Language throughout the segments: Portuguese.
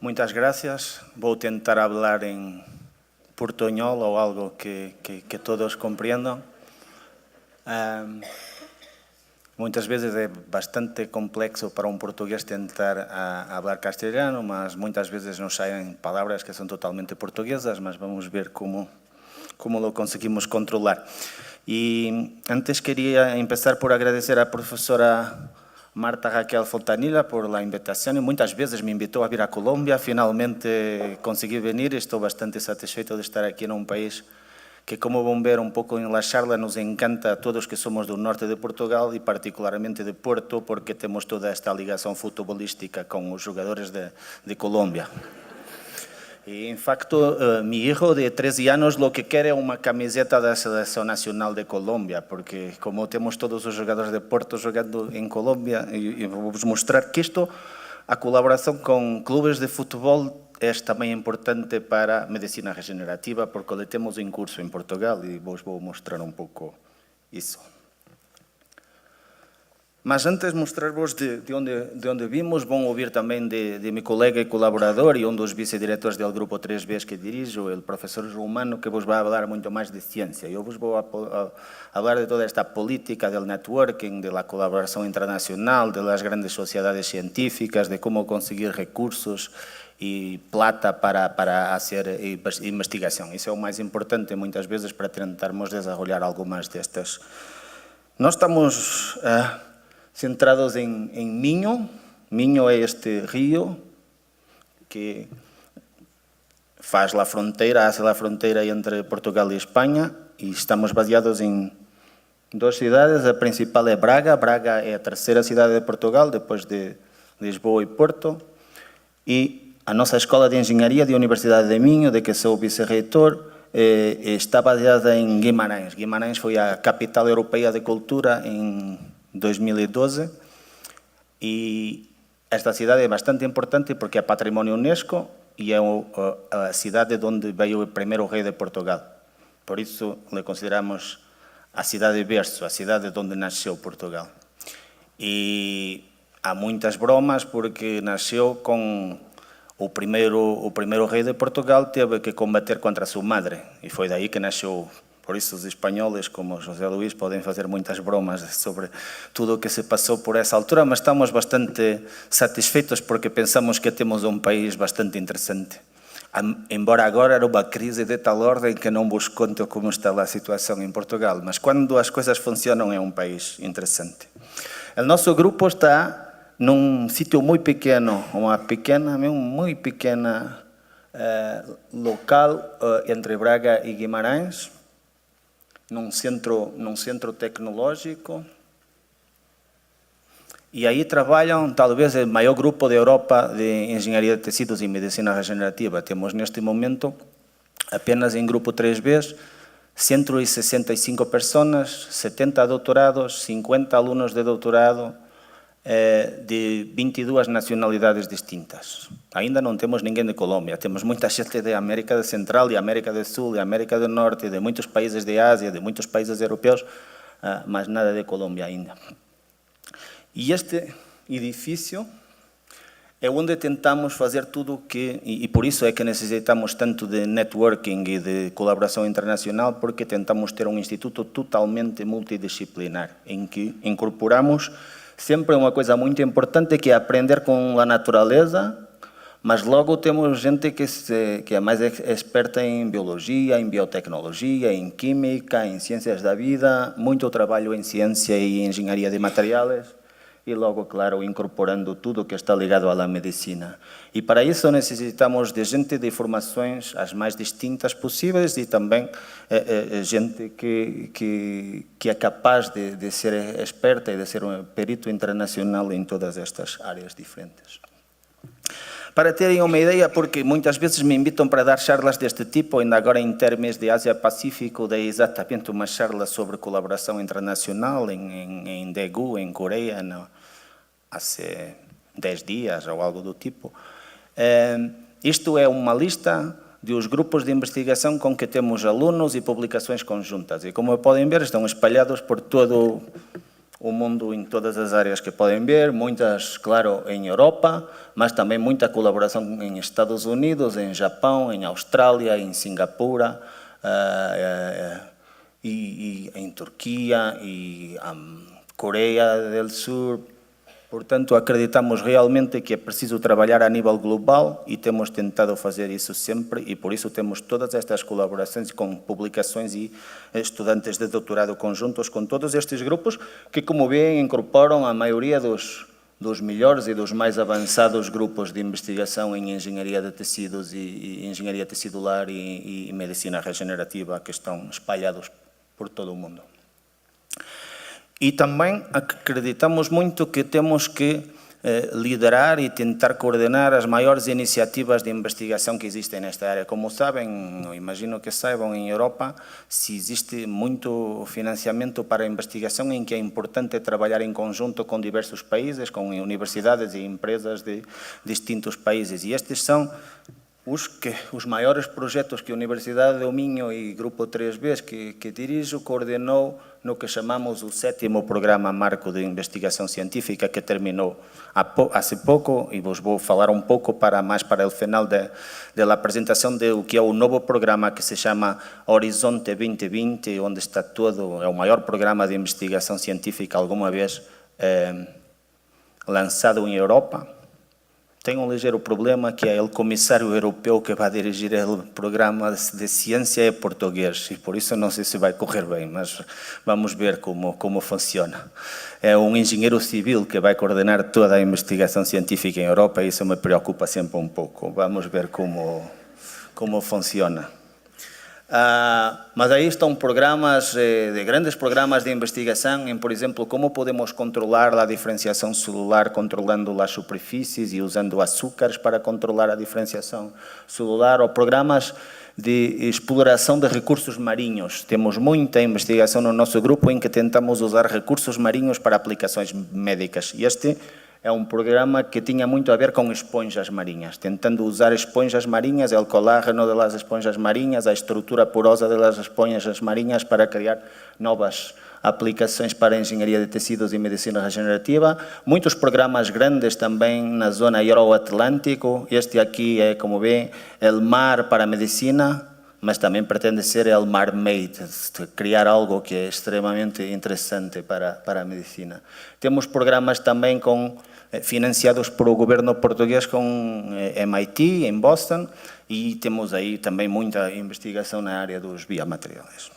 Muchas gracias. Voy a tentar hablar en portuñol o algo que todos comprendan. Muchas veces es bastante complexo para un portugués tentar hablar castellano, mas muchas veces nos salen palabras que son totalmente portuguesas, mas vamos a ver cómo lo conseguimos controlar. Y antes quería empezar por agradecer a la profesora Marta Raquel Fontanilla por la invitación y muchas veces me invitó a vir a Colombia. Finalmente conseguí venir y estoy bastante satisfecho de estar aquí en un país que, como van a ver un poco en la charla, nos encanta a todos que somos del norte de Portugal y particularmente de Porto, porque tenemos toda esta ligación futbolística con los jugadores de Colombia. Y, en facto, mi hijo de 13 años lo que quiere es una camiseta de la Selección Nacional de Colombia, porque como tenemos todos los jugadores de Porto jugando en Colombia, y vamos a mostrar que esto, a colaboración con clubes de fútbol, es también importante para medicina regenerativa, porque le tenemos en curso en Portugal y vos voy a mostrar un poco eso. Mas antes de mostraros de onde vimos, van a ouvir também de mi colega e colaborador e dos vicediretores do Grupo 3B que dirijo, o professor Romano, que vos vai falar muito mais de ciência. Eu vos vou falar de toda esta política del networking, de la colaboración internacional, de las grandes sociedades científicas, de cómo conseguir recursos e plata para hacer investigación. Isso é o mais importante muitas vezes para tentarmos desarrollar algo más destas. Nós estamos centrados en Minho. Minho é este río que hace la frontera entre Portugal y España, y estamos baseados en dos ciudades. A principal é Braga. Braga é a terceira cidade de Portugal, depois de Lisboa e Porto. E a nossa escola de engenharia da Universidade de Minho, de que sou vice-reitor, está baseada em Guimarães. Guimarães foi a capital europeia de cultura em 2012 e esta cidade é bastante importante porque é patrimônio UNESCO e é a cidade onde veio o primeiro rei de Portugal. Por isso, le consideramos a cidade berço, a cidade onde nasceu Portugal. E há muitas bromas porque nasceu com o primeiro rei de Portugal teve que combater contra sua madre e foi daí que nasceu. Por isso os espanhóis, como José Luís, podem fazer muitas bromas sobre tudo o que se passou por essa altura, mas estamos bastante satisfeitos porque pensamos que temos um país bastante interessante. Embora agora era uma crise de tal ordem que não vos conto como está a situação em Portugal, mas quando as coisas funcionam é um país interessante. O nosso grupo está num sítio muito pequeno, muito pequena local entre Braga e Guimarães, num centro tecnológico, e aí trabalham talvez o maior grupo da Europa de engenharia de tecidos e medicina regenerativa. Temos neste momento, apenas em grupo 3B, 165 pessoas, 70 doutorados, 50 alunos de doutorado, de 22 nacionalidades distintas. Ainda não temos ninguém de Colômbia, temos muita gente de América Central e América do Sul e América do Norte, de muitos países de Ásia, de muitos países europeus, mas nada de Colômbia ainda. E este edifício é onde tentamos fazer tudo que, e por isso é que necessitamos tanto de networking e de colaboração internacional, porque tentamos ter um instituto totalmente multidisciplinar, em que incorporamos sempre uma coisa muito importante, que é aprender com a natureza, mas logo temos gente que é mais experta em biologia, em biotecnologia, em química, em ciências da vida, muito trabalho em ciência e engenharia de materiais, e logo, claro, incorporando tudo que está ligado à medicina. E para isso necessitamos de gente de formações as mais distintas possíveis e também gente que é capaz de ser experta e de ser um perito internacional em todas estas áreas diferentes. Para terem uma ideia, porque muitas vezes me invitam para dar charlas deste tipo, ainda agora em termos de Ásia-Pacífico, dei exatamente uma charla sobre colaboração internacional em Daegu, em Coreia, há 10 dias ou algo do tipo. Isto é uma lista dos grupos de investigação com que temos alunos e publicações conjuntas. E como podem ver, estão espalhados por todo o mundo em todas as áreas que podem ver, muitas, claro, em Europa, mas também muita colaboração em Estados Unidos, em Japão, em Austrália, em Singapura, e em Turquia e Coreia do Sul. Portanto, acreditamos realmente que é preciso trabalhar a nível global e temos tentado fazer isso sempre e por isso temos todas estas colaborações com publicações e estudantes de doutorado conjuntos com todos estes grupos que, como veem, incorporam a maioria dos melhores e dos mais avançados grupos de investigação em engenharia de tecidos e engenharia tecidular e medicina regenerativa que estão espalhados por todo o mundo. E também acreditamos muito que temos que liderar e tentar coordenar as maiores iniciativas de investigação que existem nesta área. Como sabem, imagino que saibam, em Europa, se existe muito financiamento para a investigação em que é importante trabalhar em conjunto com diversos países, com universidades e empresas de distintos países. E estes são os maiores projetos que a Universidade do Minho e Grupo 3B que dirijo coordenou no que chamamos o 7º Programa Marco de Investigação Científica, que terminou há pouco, e vos vou falar um pouco mais para o final da apresentação do que é o novo programa que se chama Horizonte 2020, onde está todo, é o maior programa de investigação científica alguma vez lançado em Europa. Tem um ligeiro problema, que é o comissário europeu que vai dirigir o programa de ciência é português, e por isso não sei se vai correr bem, mas vamos ver como funciona. É um engenheiro civil que vai coordenar toda a investigação científica em Europa, e isso me preocupa sempre um pouco. Vamos ver como funciona. Mas aí estão programas, grandes programas de investigação em, por exemplo, como podemos controlar a diferenciação celular controlando as superfícies e usando açúcares para controlar a diferenciação celular, ou programas de exploração de recursos marinhos. Temos muita investigação no nosso grupo em que tentamos usar recursos marinhos para aplicações médicas. E este é um programa que tinha muito a ver com esponjas marinhas, tentando usar esponjas marinhas, o colágeno das esponjas marinhas, a estrutura porosa das esponjas marinhas para criar novas aplicações para a engenharia de tecidos e medicina regenerativa. Muitos programas grandes também na zona Euroatlântico. Este aqui é, como vê, o mar para a medicina, mas também pretende ser o mar-made, criar algo que é extremamente interessante para a medicina. Temos programas também financiados por o governo português com MIT, em Boston, e temos aí também muita investigação na área dos biomateriais.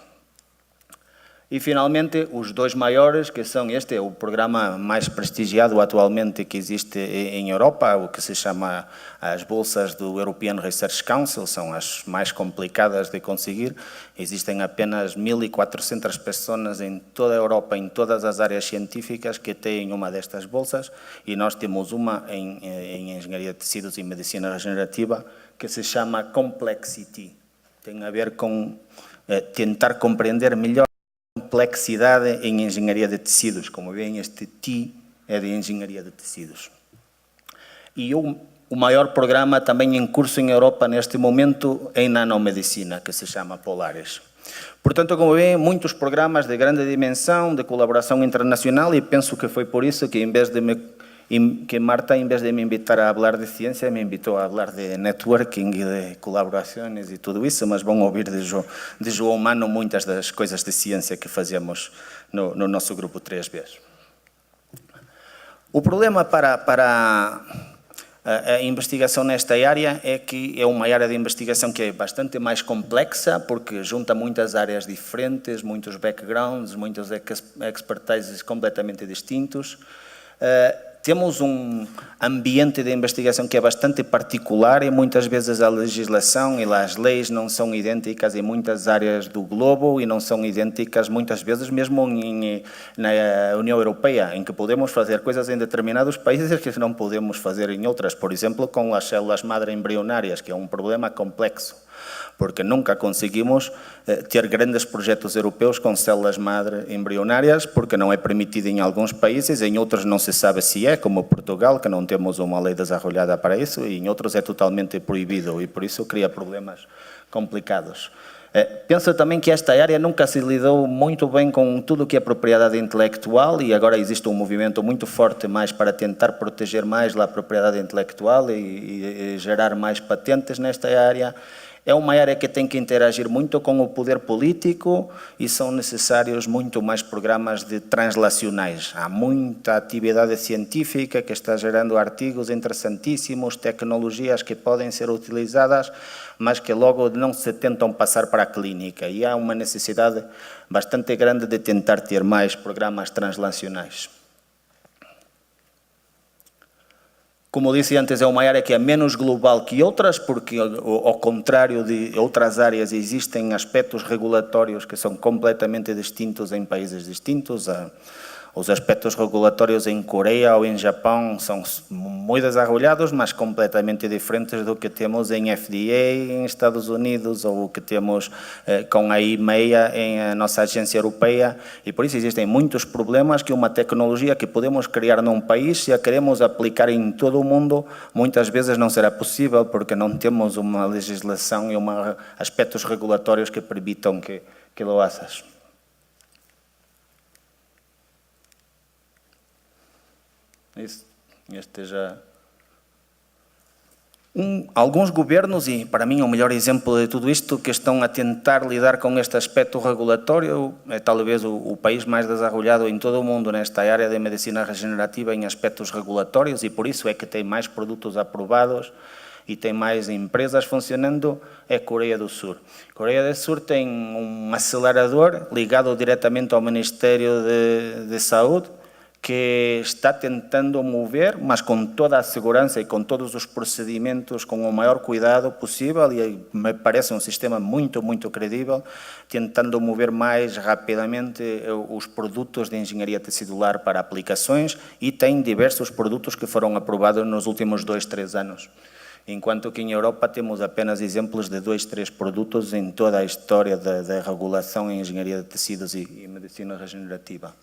E, finalmente, os dois maiores, que são este, é o programa mais prestigiado atualmente que existe em Europa, o que se chama as bolsas do European Research Council, são as mais complicadas de conseguir. Existem apenas 1.400 pessoas em toda a Europa, em todas as áreas científicas, que têm uma destas bolsas, e nós temos uma em Engenharia de Tecidos e Medicina Regenerativa, que se chama Complexity. Tem a ver com tentar compreender melhor complexidade em engenharia de tecidos. Como veem, este T é de engenharia de tecidos. E o maior programa também em curso em Europa neste momento é em nanomedicina, que se chama Polaris. Portanto, como veem, muitos programas de grande dimensão, de colaboração internacional, e penso que foi por isso que Marta, em vez de me invitar a falar de ciência, me invitou a falar de networking e de colaborações e tudo isso, mas vão ouvir de João Mano muitas das coisas de ciência que fazemos no nosso grupo 3B. O problema para a investigação nesta área é que é uma área de investigação que é bastante mais complexa, porque junta muitas áreas diferentes, muitos backgrounds, muitos expertises completamente distintos. Temos um ambiente de investigação que é bastante particular e muitas vezes a legislação e as leis não são idênticas em muitas áreas do globo e não são idênticas muitas vezes mesmo na União Europeia, em que podemos fazer coisas em determinados países que não podemos fazer em outras, por exemplo, com as células-madre embrionárias, que é um problema complexo, porque nunca conseguimos ter grandes projetos europeus com células-madre embrionárias, porque não é permitido em alguns países, em outros não se sabe se é, como Portugal, que não temos uma lei desarrollada para isso, e em outros é totalmente proibido, e por isso cria problemas complicados. Penso também que esta área nunca se lidou muito bem com tudo o que é propriedade intelectual e agora existe um movimento muito forte mais para tentar proteger mais a propriedade intelectual e gerar mais patentes nesta área. É uma área que tem que interagir muito com o poder político e são necessários muito mais programas de translacionais. Há muita atividade científica que está gerando artigos interessantíssimos, tecnologias que podem ser utilizadas, mas que logo não se tentam passar para a clínica. E há uma necessidade bastante grande de tentar ter mais programas translacionais. Como disse antes, é uma área que é menos global que outras, porque, ao contrário de outras áreas, existem aspectos regulatórios que são completamente distintos em países distintos. Os aspectos regulatórios em Coreia ou em Japão são muito desenvolvidos, mas completamente diferentes do que temos em FDA em Estados Unidos ou o que temos com a IMEA em nossa agência europeia. E por isso existem muitos problemas que uma tecnologia que podemos criar num país, se a queremos aplicar em todo o mundo, muitas vezes não será possível porque não temos uma legislação e aspectos regulatórios que permitam que lo haças. Este já... Alguns governos, e para mim o melhor exemplo de tudo isto, que estão a tentar lidar com este aspecto regulatório, é talvez o país mais desenvolvido em todo o mundo nesta área de medicina regenerativa em aspectos regulatórios, e por isso é que tem mais produtos aprovados e tem mais empresas funcionando, é Coreia do Sul. Coreia do Sul tem um acelerador ligado diretamente ao Ministério de Saúde, que está tentando mover, mas com toda a segurança e com todos os procedimentos, com o maior cuidado possível, e me parece um sistema muito, muito credível, tentando mover mais rapidamente os produtos de engenharia tecidular para aplicações, e tem diversos produtos que foram aprovados nos últimos 2, 3 anos. Enquanto que em Europa temos apenas exemplos de 2, 3 produtos em toda a história da regulação em engenharia de tecidos e medicina regenerativa.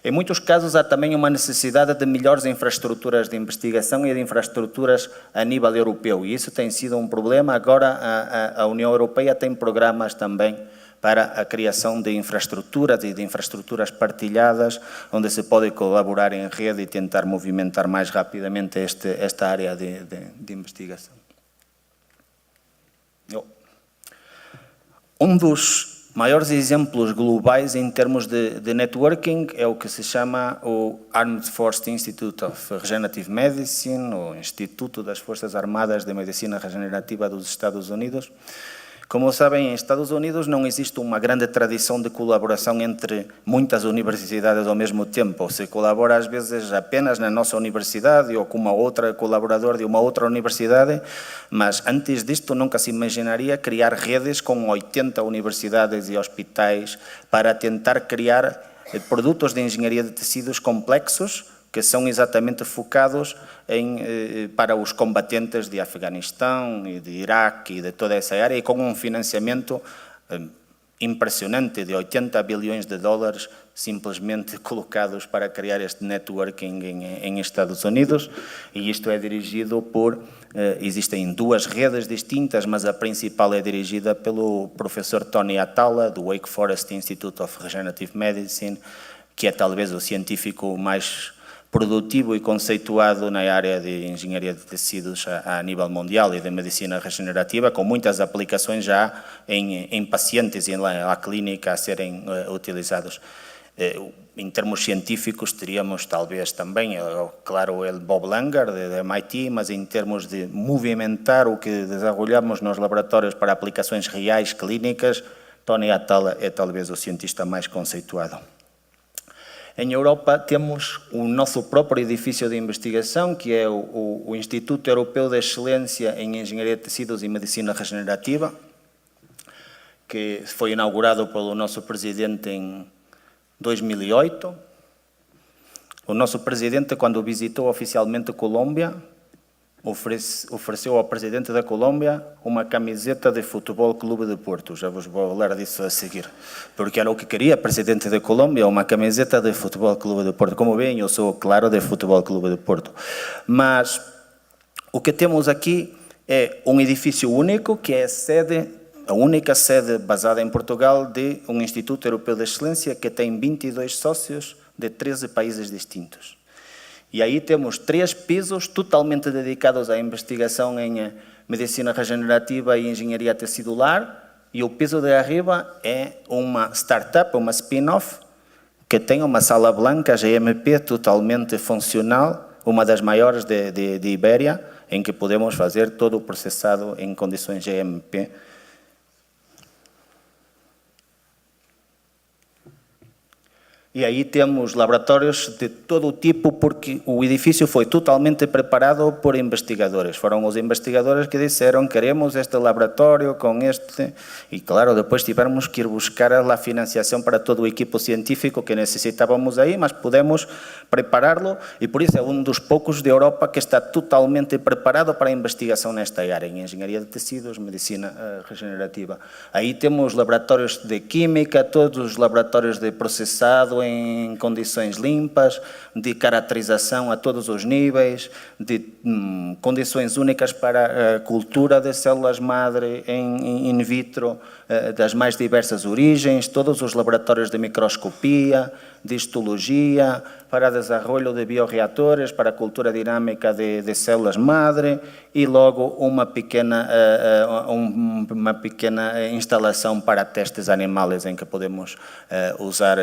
Em muitos casos há também uma necessidade de melhores infraestruturas de investigação e de infraestruturas a nível europeu, e isso tem sido um problema. Agora a União Europeia tem programas também para a criação de infraestruturas e de infraestruturas partilhadas, onde se pode colaborar em rede e tentar movimentar mais rapidamente esta área de investigação. Um dos maiores exemplos globais em termos de networking é o que se chama o Armed Forces Institute of Regenerative Medicine, o Instituto das Forças Armadas de Medicina Regenerativa dos Estados Unidos. Como sabem, em Estados Unidos não existe uma grande tradição de colaboração entre muitas universidades ao mesmo tempo. Se colabora às vezes apenas na nossa universidade ou com uma outra colaborador de uma outra universidade, mas antes disto nunca se imaginaria criar redes com 80 universidades e hospitais para tentar criar produtos de engenharia de tecidos complexos que são exatamente focados para os combatentes de Afeganistão e de Iraque e de toda essa área, e com um financiamento impressionante de 80 bilhões de dólares simplesmente colocados para criar este networking em Estados Unidos. E isto é dirigido por... existem 2 redes distintas, mas a principal é dirigida pelo professor Tony Atala, do Wake Forest Institute of Regenerative Medicine, que é talvez o científico mais produtivo e conceituado na área de engenharia de tecidos a nível mundial e de medicina regenerativa, com muitas aplicações já em pacientes e na clínica a serem utilizados. Em termos científicos teríamos talvez também, claro, o Bob Langer de MIT, mas em termos de movimentar o que desenvolvemos nos laboratórios para aplicações reais clínicas, Tony Atala é talvez o cientista mais conceituado. Em Europa temos o nosso próprio edifício de investigação, que é o Instituto Europeu de Excelência em Engenharia de Tecidos e Medicina Regenerativa, que foi inaugurado pelo nosso presidente em 2008. O nosso presidente, quando visitou oficialmente a Colômbia, ofereceu ao presidente da Colômbia uma camiseta de Futebol Clube de Porto. Já vos vou falar disso a seguir, porque era o que queria o presidente da Colômbia, uma camiseta de Futebol Clube de Porto. Como veem, eu sou, claro, de Futebol Clube de Porto. Mas o que temos aqui é um edifício único, que é a sede a única sede basada em Portugal de um Instituto Europeu de Excelência que tem 22 sócios de 13 países distintos. E aí temos 3 pisos totalmente dedicados à investigação em medicina regenerativa e engenharia tecidular, e o piso de arriba é uma startup, uma spin-off, que tem uma sala branca GMP totalmente funcional, uma das maiores de Ibéria, em que podemos fazer todo o processado em condições GMP. E aí temos laboratórios de todo o tipo, porque o edifício foi totalmente preparado por investigadores. Foram os investigadores que disseram, queremos este laboratório com este... E claro, depois tivemos que ir buscar a financiação para todo o equipo científico que necessitávamos aí, mas pudemos prepará-lo, e por isso é um dos poucos de Europa que está totalmente preparado para a investigação nesta área, em engenharia de tecidos, medicina regenerativa. Aí temos laboratórios de química, todos os laboratórios de processado em condições limpas, de caracterização a todos os níveis, de condições únicas para a cultura de células-madre in vitro, das mais diversas origens, todos os laboratórios de microscopia, de histologia, para desenvolvimento de bioreatores, para a cultura dinâmica de células-madre e logo uma pequena instalação para testes animais em que podemos usar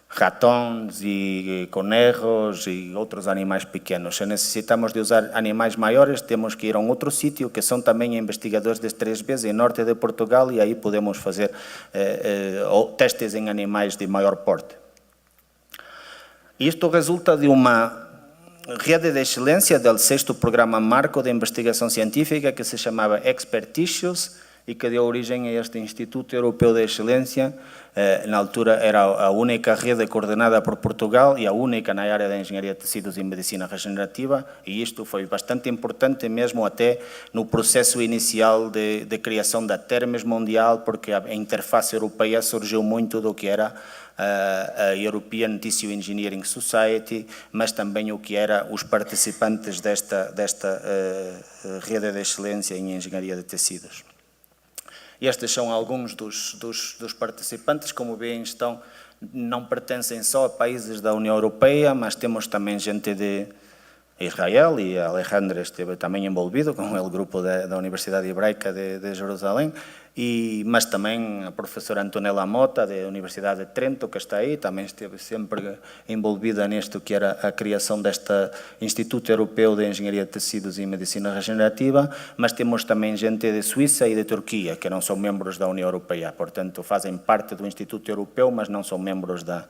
ratões e conejos e outros animais pequenos. Se necessitamos de usar animais maiores, temos que ir a um outro sítio, que são também investigadores das 3Bs em norte de Portugal, e aí podemos fazer testes em animais de maior porte. Isto resulta de uma rede de excelência do 6º Programa Marco de Investigação Científica, que se chamava Expertitious, e que deu origem a este Instituto Europeu de Excelência. Na altura era a única rede coordenada por Portugal e a única na área da engenharia de tecidos e medicina regenerativa, e isto foi bastante importante mesmo até no processo inicial de criação da Termes Mundial, porque a interface europeia surgiu muito do que era a European Tissue Engineering Society, mas também o que era os participantes desta rede de excelência em engenharia de tecidos. Estes são alguns dos participantes, como veem, não pertencem só a países da União Europeia, mas temos também gente de Israel, e Alejandro esteve também envolvido com o grupo da Universidade Hebraica de Jerusalém, mas também a professora Antonella Mota, da Universidade de Trento, que está aí, também esteve sempre envolvida nisto que era a criação deste Instituto Europeu de Engenharia de Tecidos e Medicina Regenerativa, mas temos também gente de Suíça e de Turquia, que não são membros da União Europeia, portanto fazem parte do Instituto Europeu, mas não são membros da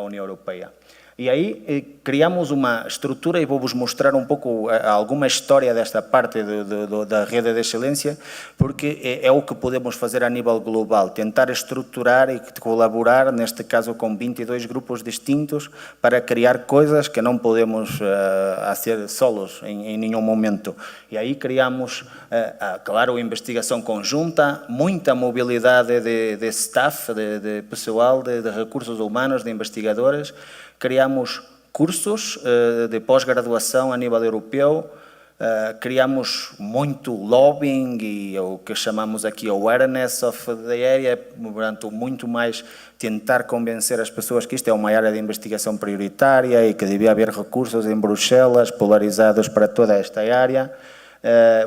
União Europeia. E aí criamos uma estrutura, e vou-vos mostrar um pouco alguma história desta parte da rede de excelência, porque é o que podemos fazer a nível global, tentar estruturar e colaborar, neste caso com 22 grupos distintos, para criar coisas que não podemos fazer solos em nenhum momento. E aí criamos, claro, investigação conjunta, muita mobilidade de staff, de pessoal, de recursos humanos, de investigadores. Criamos cursos de pós-graduação a nível europeu, criamos muito lobbying e o que chamamos aqui awareness of the area, portanto, muito mais tentar convencer as pessoas que isto é uma área de investigação prioritária e que devia haver recursos em Bruxelas polarizados para toda esta área,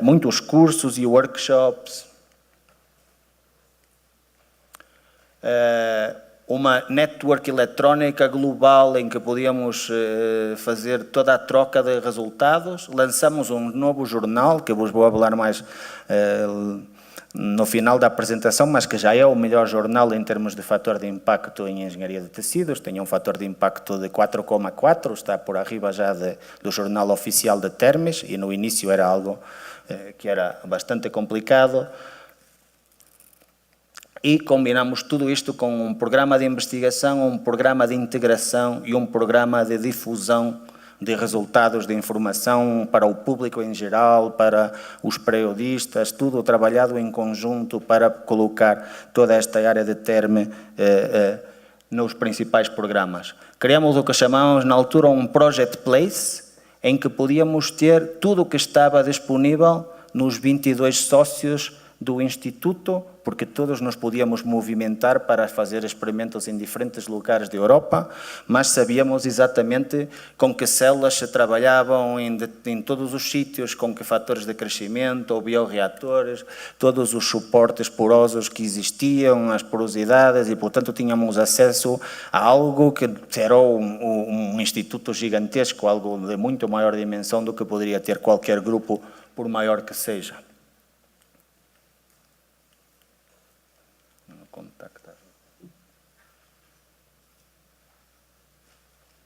muitos cursos e workshops. Uma network eletrónica global em que podíamos fazer toda a troca de resultados. Lançamos um novo jornal, que vos vou falar mais no final da apresentação, mas que já é o melhor jornal em termos de fator de impacto em engenharia de tecidos. Tem um fator de impacto de 4,4, está por arriba já do jornal oficial de Termes, e no início era algo que era bastante complicado. E combinamos tudo isto com um programa de investigação, um programa de integração e um programa de difusão de resultados de informação para o público em geral, para os periodistas, tudo trabalhado em conjunto para colocar toda esta área de Terme nos principais programas. Criamos o que chamamos na altura um Project Place, em que podíamos ter tudo o que estava disponível nos 22 sócios do Instituto, porque todos nos podíamos movimentar para fazer experimentos em diferentes lugares da Europa, mas sabíamos exatamente com que células se trabalhavam em todos os sítios, com que fatores de crescimento, ou bioreatores, todos os suportes porosos que existiam, as porosidades, e, portanto, tínhamos acesso a algo que era um instituto gigantesco, algo de muito maior dimensão do que poderia ter qualquer grupo, por maior que seja.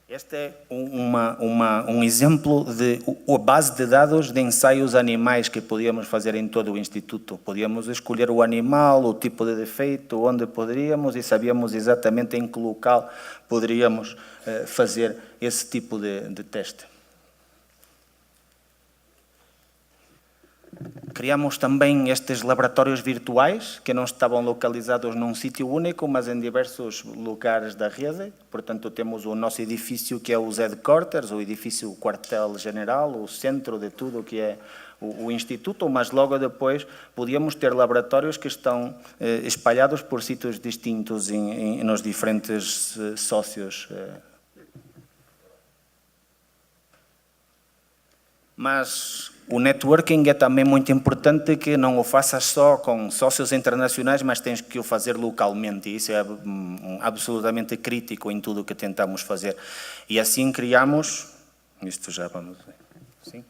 Este é um exemplo de a base de dados de ensaios animais que podíamos fazer em todo o Instituto. Podíamos escolher o animal, o tipo de defeito, onde poderíamos, e sabíamos exatamente em que local poderíamos fazer esse tipo de teste. Criamos também estes laboratórios virtuais, que não estavam localizados num sítio único, mas em diversos lugares da rede. Portanto, temos o nosso edifício, que é os headquarters, o edifício quartel-general, o centro de tudo que é o Instituto, mas logo depois podíamos ter laboratórios que estão espalhados por sítios distintos nos diferentes sócios. Mas o networking é também muito importante, que não o faças só com sócios internacionais, mas tens que o fazer localmente, e isso é absolutamente crítico em tudo o que tentamos fazer. E assim criamos, isto já vamos ver, sim?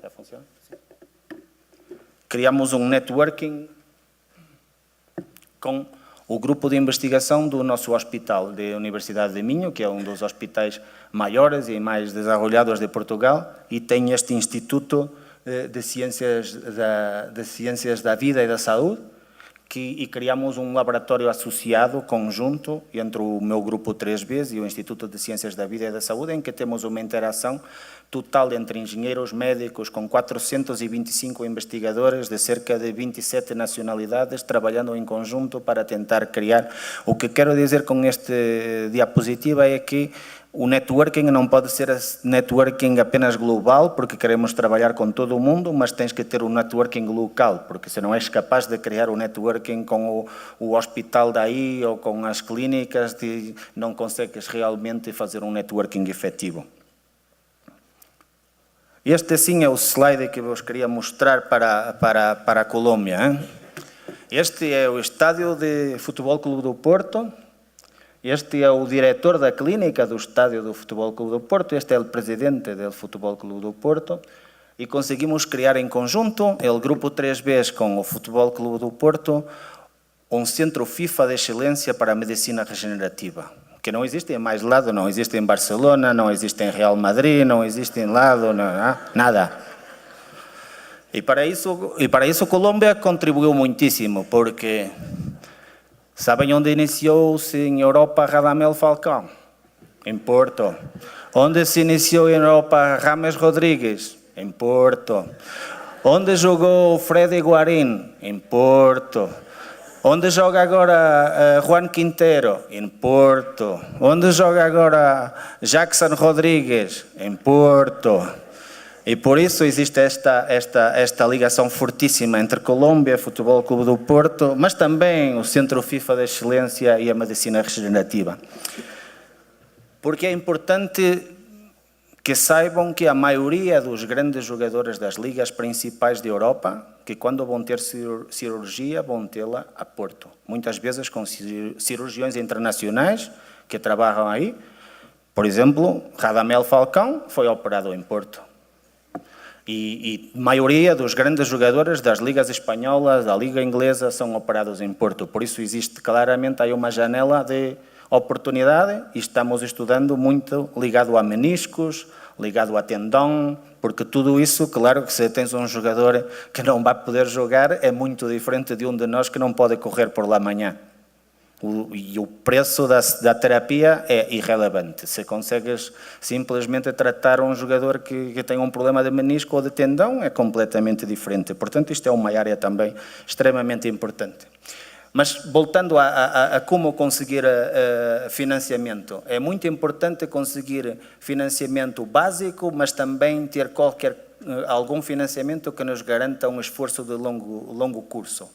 Já funciona? Sim. Criamos um networking com o grupo de investigação do nosso hospital da Universidade de Minho, que é um dos hospitais maiores e mais desenvolvidos de Portugal, e tem este Instituto de Ciências da Vida e da Saúde, e criamos um laboratório associado, conjunto, entre o meu grupo 3Bs e o Instituto de Ciências da Vida e da Saúde, em que temos uma interação total entre engenheiros médicos, com 425 investigadores de cerca de 27 nacionalidades, trabalhando em conjunto para tentar criar. O que quero dizer com este diapositiva é que o networking não pode ser networking apenas global, porque queremos trabalhar com todo o mundo, mas tens que ter um networking local, porque se não és capaz de criar um networking com o hospital daí ou com as clínicas, não consegues realmente fazer um networking efetivo. Este sim é o slide que vos queria mostrar para a Colômbia. Hein? Este é o estádio de Futebol Clube do Porto. Este é o diretor da clínica do estádio do Futebol Clube do Porto. Este é o presidente do Futebol Clube do Porto. E conseguimos criar em conjunto, o grupo 3Bs com o Futebol Clube do Porto, um centro FIFA de excelência para a medicina regenerativa, que não existe em mais lado, não existe em Barcelona, não existe em Real Madrid, não existe em lado, nada. E para isso Colômbia contribuiu muitíssimo, porque sabem onde iniciou-se em Europa Radamel Falcão? Em Porto. Onde se iniciou em Europa James Rodríguez? Em Porto. Onde jogou Freddy Guarín? Em Porto. Onde joga agora Juan Quintero? Em Porto. Onde joga agora Jackson Rodríguez? Em Porto. E por isso existe esta ligação fortíssima entre Colômbia, Futebol Clube do Porto, mas também o Centro FIFA de Excelência e a Medicina Regenerativa. Porque é importante que saibam que a maioria dos grandes jogadores das ligas principais da Europa, que quando vão ter cirurgia, vão tê-la a Porto. Muitas vezes com cirurgiões internacionais que trabalham aí. Por exemplo, Radamel Falcão foi operado em Porto. E a maioria dos grandes jogadores das ligas espanholas, da liga inglesa, são operados em Porto. Por isso existe claramente aí uma janela de oportunidade e estamos estudando muito ligado a meniscos, ligado a tendão, porque tudo isso, claro que se tens um jogador que não vai poder jogar, é muito diferente de um de nós que não pode correr por lá amanhã. E o preço da terapia é irrelevante. Se consegues simplesmente tratar um jogador que tem um problema de menisco ou de tendão, é completamente diferente. Portanto, isto é uma área também extremamente importante. Mas, voltando a como conseguir financiamento, é muito importante conseguir financiamento básico, mas também ter qualquer algum financiamento que nos garanta um esforço de longo curso.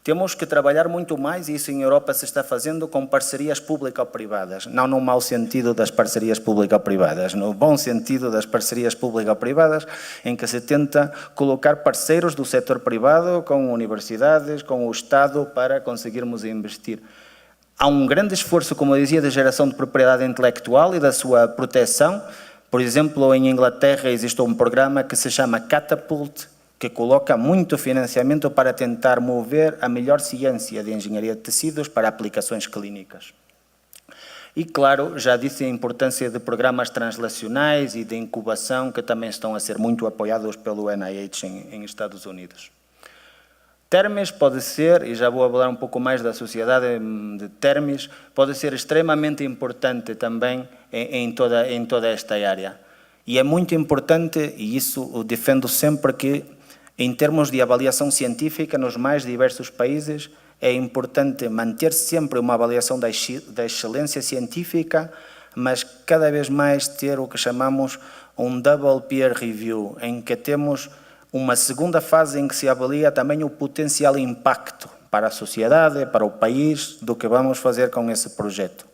Temos que trabalhar muito mais, e isso em Europa se está fazendo, com parcerias público-privadas. Não no mau sentido das parcerias público-privadas, no bom sentido das parcerias público-privadas, em que se tenta colocar parceiros do setor privado com universidades, com o Estado, para conseguirmos investir. Há um grande esforço, como eu dizia, de geração de propriedade intelectual e da sua proteção. Por exemplo, em Inglaterra existe um programa que se chama Catapult, que coloca muito financiamento para tentar mover a melhor ciência de engenharia de tecidos para aplicações clínicas. E, claro, já disse a importância de programas translacionais e de incubação, que também estão a ser muito apoiados pelo NIH em Estados Unidos. Termes pode ser, e já vou falar um pouco mais da sociedade de Termes, pode ser extremamente importante também em toda esta área. E é muito importante, e isso eu defendo sempre, que em termos de avaliação científica nos mais diversos países, é importante manter sempre uma avaliação da excelência científica, mas cada vez mais ter o que chamamos um double peer review, em que temos uma segunda fase em que se avalia também o potencial impacto para a sociedade, para o país, do que vamos fazer com esse projeto.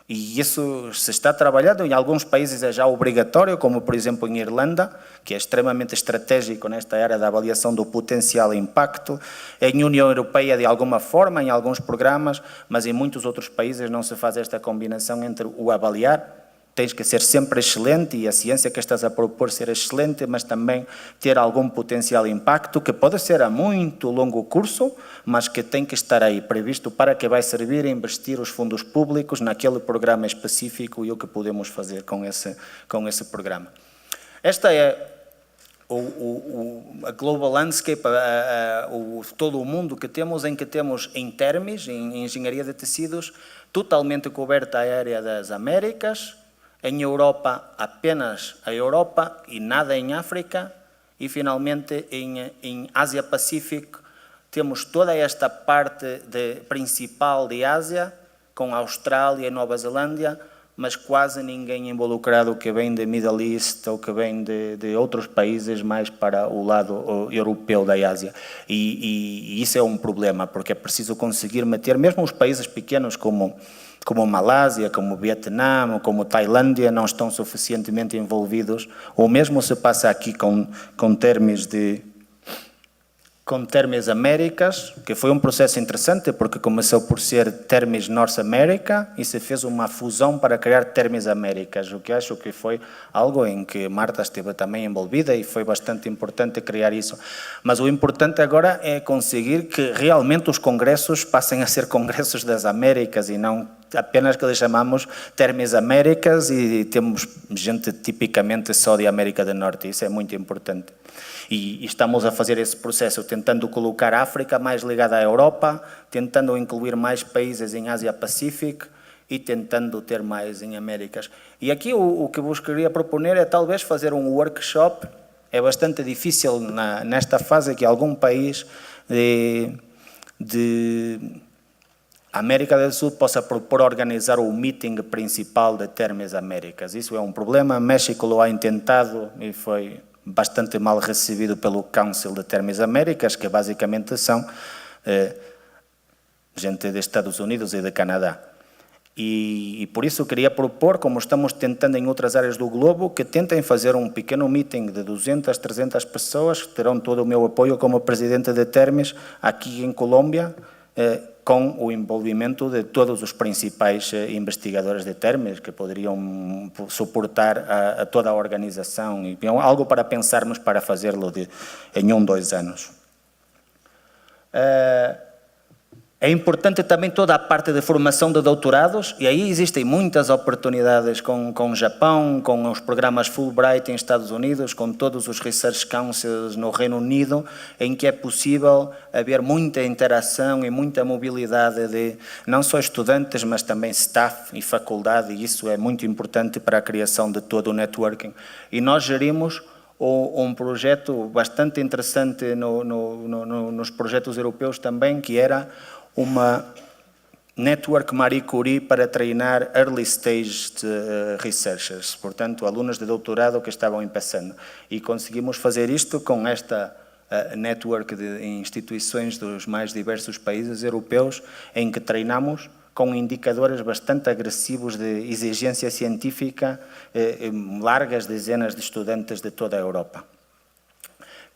E isso se está trabalhando, em alguns países é já obrigatório, como por exemplo em Irlanda, que é extremamente estratégico nesta área da avaliação do potencial impacto. Em União Europeia, de alguma forma, em alguns programas, mas em muitos outros países não se faz esta combinação entre o avaliar. Tens que ser sempre excelente, e a ciência que estás a propor ser excelente, mas também ter algum potencial impacto, que pode ser a muito longo curso, mas que tem que estar aí previsto para que vai servir a investir os fundos públicos naquele programa específico e o que podemos fazer com esse programa. Esta é a global landscape, todo o mundo que temos, em Termes, em engenharia de tecidos, totalmente coberta a área das Américas. Em Europa, apenas a Europa e nada em África. E, finalmente, em Ásia-Pacífico, temos toda esta parte principal de Ásia, com a Austrália e Nova Zelândia, mas quase ninguém involucrado que vem de Middle East ou que vem de outros países mais para o lado europeu da Ásia. E isso é um problema, porque é preciso conseguir meter, mesmo os países pequenos como Malásia, como Vietnã, como Tailândia, não estão suficientemente envolvidos. O mesmo se passa aqui com Termes Américas, que foi um processo interessante, porque começou por ser Termes North America e se fez uma fusão para criar Termes Américas, o que acho que foi algo em que Marta esteve também envolvida e foi bastante importante criar isso. Mas o importante agora é conseguir que realmente os congressos passem a ser congressos das Américas e não apenas que lhe chamamos Termes Américas e temos gente tipicamente só de América do Norte. Isso é muito importante. E estamos a fazer esse processo, tentando colocar a África mais ligada à Europa, tentando incluir mais países em Ásia-Pacífico e tentando ter mais em Américas. E aqui o que vos queria proponer é talvez fazer um workshop. É bastante difícil nesta fase que algum país de América do Sul possa propor organizar o meeting principal de Termes Américas. Isso é um problema. México lo ha intentado e foi bastante mal recebido pelo Council de Termes Américas, que basicamente são gente de Estados Unidos e de Canadá. E por isso queria propor, como estamos tentando em outras áreas do globo, que tentem fazer um pequeno meeting de 200, 300 pessoas, que terão todo o meu apoio como presidente de Termes aqui em Colômbia, com o envolvimento de todos os principais investigadores de Termes, que poderiam suportar a toda a organização, e algo para pensarmos para fazê-lo em 2 anos. É importante também toda a parte de formação de doutorados, e aí existem muitas oportunidades com o Japão, com os programas Fulbright em Estados Unidos, com todos os Research Councils no Reino Unido, em que é possível haver muita interação e muita mobilidade de não só estudantes, mas também staff e faculdade, e isso é muito importante para a criação de todo o networking. E nós gerimos um projeto bastante interessante nos projetos europeus também, que era Network Marie Curie para treinar early stage researchers, portanto, alunos de doutorado que estavam começando. E conseguimos fazer isto com esta network de instituições dos mais diversos países europeus, em que treinamos com indicadores bastante agressivos de exigência científica, largas dezenas de estudantes de toda a Europa.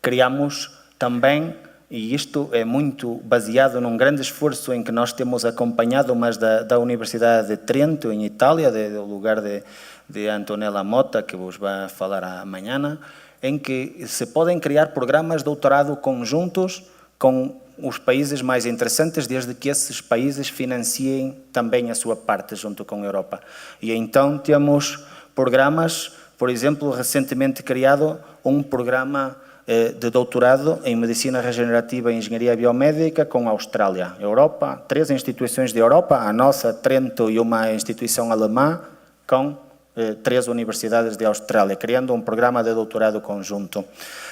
Criamos também, e isto é muito baseado num grande esforço em que nós temos acompanhado, mas da Universidade de Trento, em Itália, do lugar de Antonella Motta, que vos vai falar amanhã, em que se podem criar programas de doutorado conjuntos com os países mais interessantes, desde que esses países financiem também a sua parte junto com a Europa. E então temos programas, por exemplo, recentemente criado um programa de doutorado em Medicina Regenerativa e Engenharia Biomédica com a Austrália, Europa, 3 instituições de Europa, a nossa, Trento, e uma instituição alemã, com 3 universidades de Austrália, criando um programa de doutorado conjunto.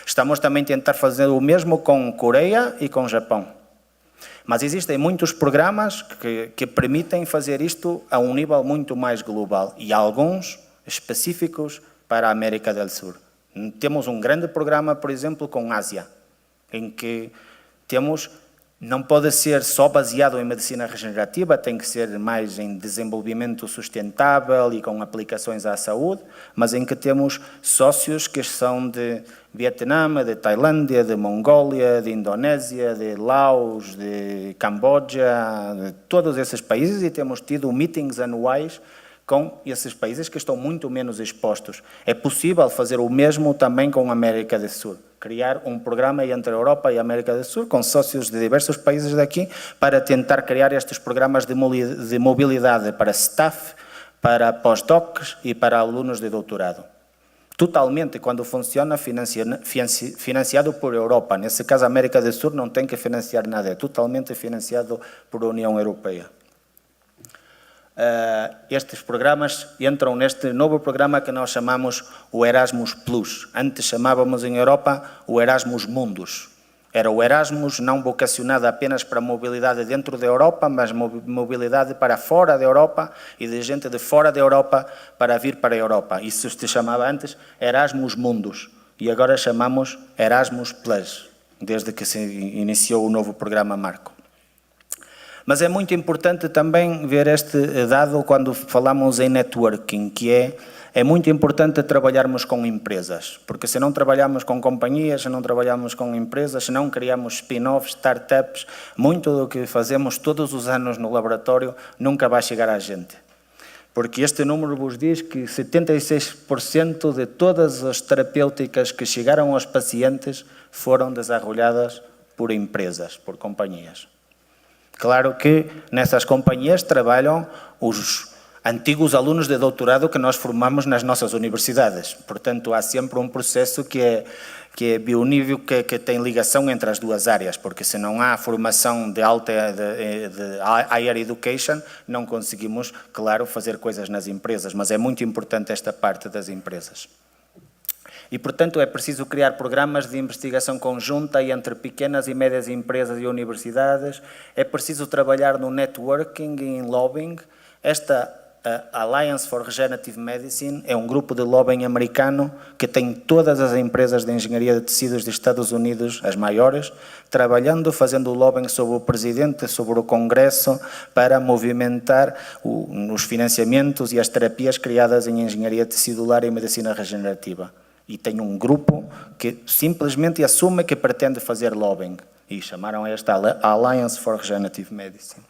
Estamos também a tentar fazer o mesmo com Coreia e com Japão. Mas existem muitos programas que permitem fazer isto a um nível muito mais global, e alguns específicos para a América do Sul. Temos um grande programa, por exemplo, com a Ásia, em que não pode ser só baseado em medicina regenerativa, tem que ser mais em desenvolvimento sustentável e com aplicações à saúde, mas em que temos sócios que são de Vietnã, de Tailândia, de Mongólia, de Indonésia, de Laos, de Camboja, de todos esses países, e temos tido meetings anuais com esses países que estão muito menos expostos. É possível fazer o mesmo também com a América do Sul. Criar um programa entre a Europa e a América do Sul, com sócios de diversos países daqui, para tentar criar estes programas de mobilidade para staff, para pós-docs e para alunos de doutorado. Totalmente, quando funciona, financiado por Europa. Nesse caso, a América do Sul não tem que financiar nada, é totalmente financiado por a União Europeia. Estes programas entram neste novo programa que nós chamamos o Erasmus Plus. Antes chamávamos em Europa o Erasmus Mundus. Era o Erasmus não vocacionado apenas para mobilidade dentro da Europa, mas mobilidade para fora da Europa e de gente de fora da Europa para vir para a Europa. Isso se chamava antes Erasmus Mundus e agora chamamos Erasmus Plus, desde que se iniciou o novo programa Marco. Mas é muito importante também ver este dado quando falamos em networking, que é muito importante trabalharmos com empresas, porque se não trabalhamos com companhias, se não trabalhamos com empresas, se não criamos spin-offs, startups, muito do que fazemos todos os anos no laboratório nunca vai chegar à gente. Porque este número vos diz que 76% de todas as terapêuticas que chegaram aos pacientes foram desenvolvidas por empresas, por companhias. Claro que nessas companhias trabalham os antigos alunos de doutorado que nós formamos nas nossas universidades. Portanto, há sempre um processo que é bionível, que tem ligação entre as duas áreas, porque se não há formação de higher education, não conseguimos, claro, fazer coisas nas empresas, mas é muito importante esta parte das empresas. E, portanto, é preciso criar programas de investigação conjunta entre pequenas e médias empresas e universidades, é preciso trabalhar no networking e em lobbying. Esta Alliance for Regenerative Medicine é um grupo de lobbying americano que tem todas as empresas de engenharia de tecidos dos Estados Unidos, as maiores, trabalhando, fazendo lobbying sobre o presidente, sobre o Congresso, para movimentar os financiamentos e as terapias criadas em engenharia tecidular e medicina regenerativa. E tem um grupo que simplesmente assume que pretende fazer lobbying. E chamaram esta Alliance for Regenerative Medicine.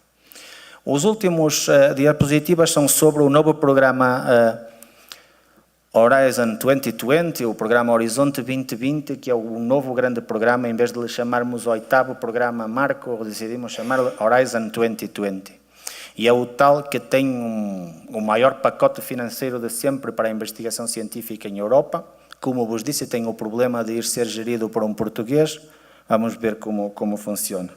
Os últimos diapositivas são sobre o novo programa Horizon 2020, o programa Horizonte 2020, que é o novo grande programa. Em vez de lhe chamarmos o 8º programa Marco, decidimos chamar Horizon 2020. E é o tal que tem o maior pacote financeiro de sempre para a investigação científica em Europa. Como vos disse, tem o problema de ir ser gerido por um português. Vamos ver como funciona.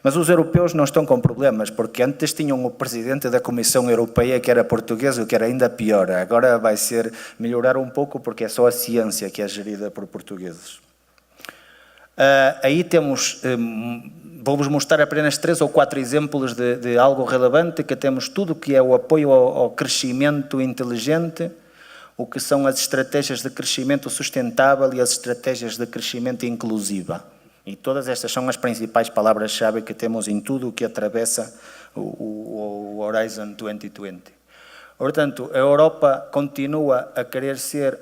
Mas os europeus não estão com problemas, porque antes tinham o presidente da Comissão Europeia que era português, o que era ainda pior. Agora vai melhorar um pouco, porque é só a ciência que é gerida por portugueses. Aí temos, vou-vos mostrar apenas 3 ou 4 exemplos de algo relevante, que temos tudo que é o apoio ao crescimento inteligente, o que são as estratégias de crescimento sustentável e as estratégias de crescimento inclusiva. E todas estas são as principais palavras-chave que temos em tudo o que atravessa o Horizon 2020. Portanto, a Europa continua a querer ser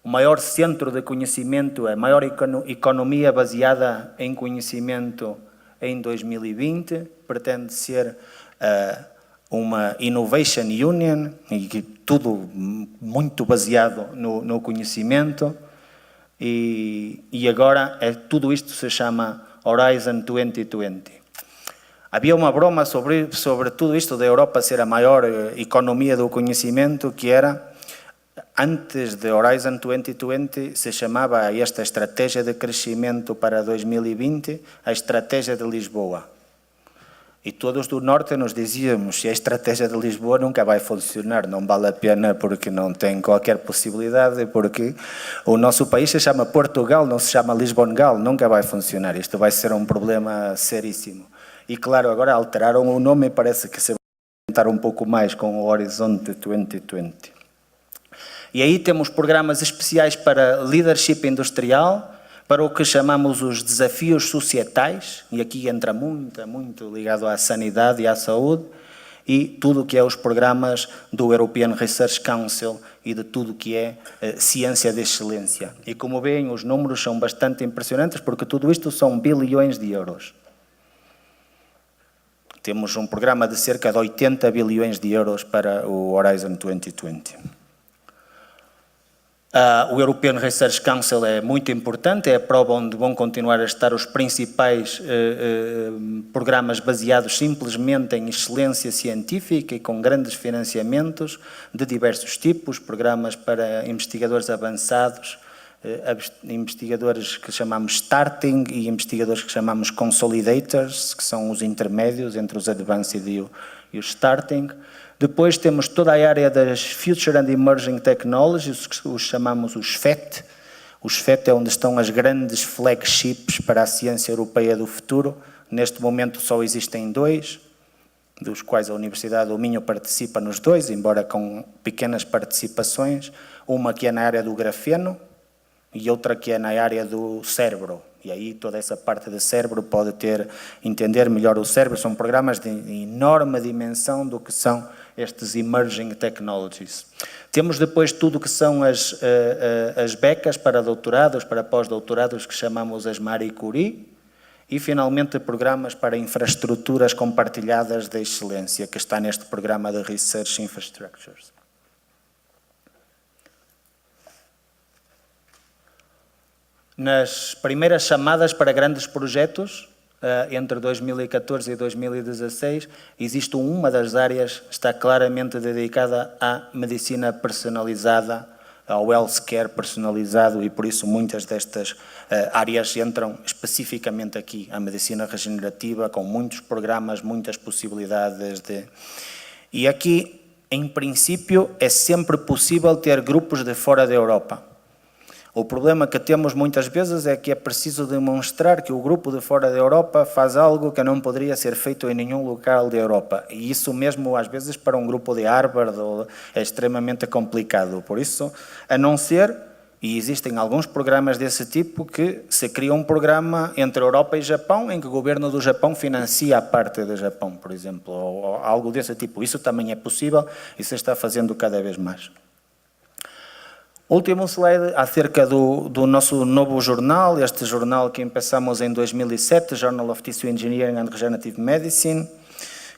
o maior centro de conhecimento, a maior economia baseada em conhecimento em 2020, pretende ser uma Innovation Union, e tudo muito baseado no conhecimento, e agora tudo isto se chama Horizon 2020. Havia uma broma sobre tudo isto da Europa ser a maior economia do conhecimento, que era, antes de Horizon 2020, se chamava esta estratégia de crescimento para 2020 a estratégia de Lisboa. E todos do Norte nos dizíamos, se a estratégia de Lisboa nunca vai funcionar, não vale a pena porque não tem qualquer possibilidade, porque o nosso país se chama Portugal, não se chama Lisbongal, nunca vai funcionar. Isto vai ser um problema seríssimo. E claro, agora alteraram o nome e parece que se vai tentar um pouco mais com o Horizonte 2020. E aí temos programas especiais para leadership industrial, para o que chamamos os desafios societais, e aqui entra muito ligado à sanidade e à saúde, e tudo o que é os programas do European Research Council e de tudo o que é ciência de excelência. E como veem, os números são bastante impressionantes, porque tudo isto são bilhões de euros. Temos um programa de cerca de 80 bilhões de euros para o Horizon 2020. O European Research Council é muito importante, é a prova onde vão continuar a estar os principais programas baseados simplesmente em excelência científica e com grandes financiamentos de diversos tipos, programas para investigadores avançados, investigadores que chamamos starting e investigadores que chamamos consolidators, que são os intermédios entre os advanced e os starting. Depois temos toda a área das Future and Emerging Technologies, que os chamamos os FET. Os FET é onde estão as grandes flagships para a ciência europeia do futuro. Neste momento só existem 2, dos quais a Universidade do Minho participa nos 2, embora com pequenas participações. Uma que é na área do grafeno e outra que é na área do cérebro. E aí toda essa parte do cérebro pode entender melhor o cérebro. São programas de enorme dimensão do que são estes Emerging Technologies. Temos depois tudo o que são as becas para doutorados, para pós-doutorados, que chamamos as Marie Curie, e finalmente programas para infraestruturas compartilhadas de excelência, que está neste programa de Research Infrastructures. Nas primeiras chamadas para grandes projetos, entre 2014 e 2016, existe uma das áreas que está claramente dedicada à medicina personalizada, ao healthcare personalizado, e por isso muitas destas áreas entram especificamente aqui, a medicina regenerativa, com muitos programas, muitas possibilidades de... E aqui, em princípio, é sempre possível ter grupos de fora da Europa. O problema que temos muitas vezes é que é preciso demonstrar que o grupo de fora da Europa faz algo que não poderia ser feito em nenhum local da Europa. E isso mesmo, às vezes, para um grupo de Harvard é extremamente complicado. Por isso, a não ser, e existem alguns programas desse tipo, que se cria um programa entre Europa e Japão, em que o governo do Japão financia a parte do Japão, por exemplo, ou algo desse tipo. Isso também é possível e se está fazendo cada vez mais. Último slide acerca do nosso novo jornal, este jornal que começamos em 2007, Journal of Tissue Engineering and Regenerative Medicine.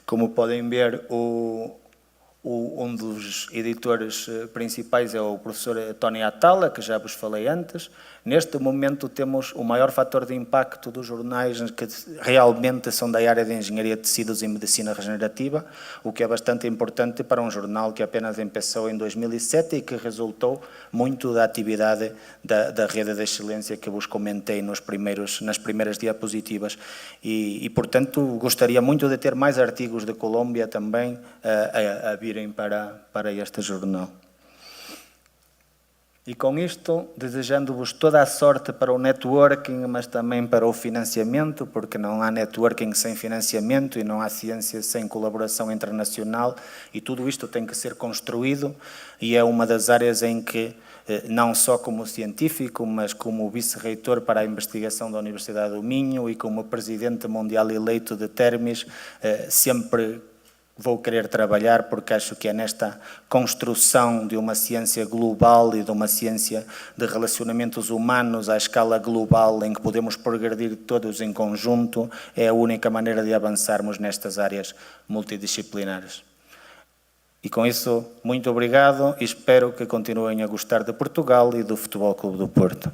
Como podem ver, um dos editores principais é o professor Tony Atala, que já vos falei antes. Neste momento temos o maior fator de impacto dos jornais que realmente são da área de engenharia de tecidos e medicina regenerativa, o que é bastante importante para um jornal que apenas começou em 2007 e que resultou muito da atividade da rede de excelência que vos comentei nas primeiras diapositivas. E, portanto, gostaria muito de ter mais artigos de Colômbia também a virem para este jornal. E com isto, desejando-vos toda a sorte para o networking, mas também para o financiamento, porque não há networking sem financiamento e não há ciência sem colaboração internacional, e tudo isto tem que ser construído, e é uma das áreas em que, não só como científico, mas como vice-reitor para a investigação da Universidade do Minho e como presidente mundial eleito de Termis, sempre vou querer trabalhar, porque acho que é nesta construção de uma ciência global e de uma ciência de relacionamentos humanos à escala global, em que podemos progredir todos em conjunto, é a única maneira de avançarmos nestas áreas multidisciplinares. E com isso, muito obrigado e espero que continuem a gostar de Portugal e do Futebol Clube do Porto.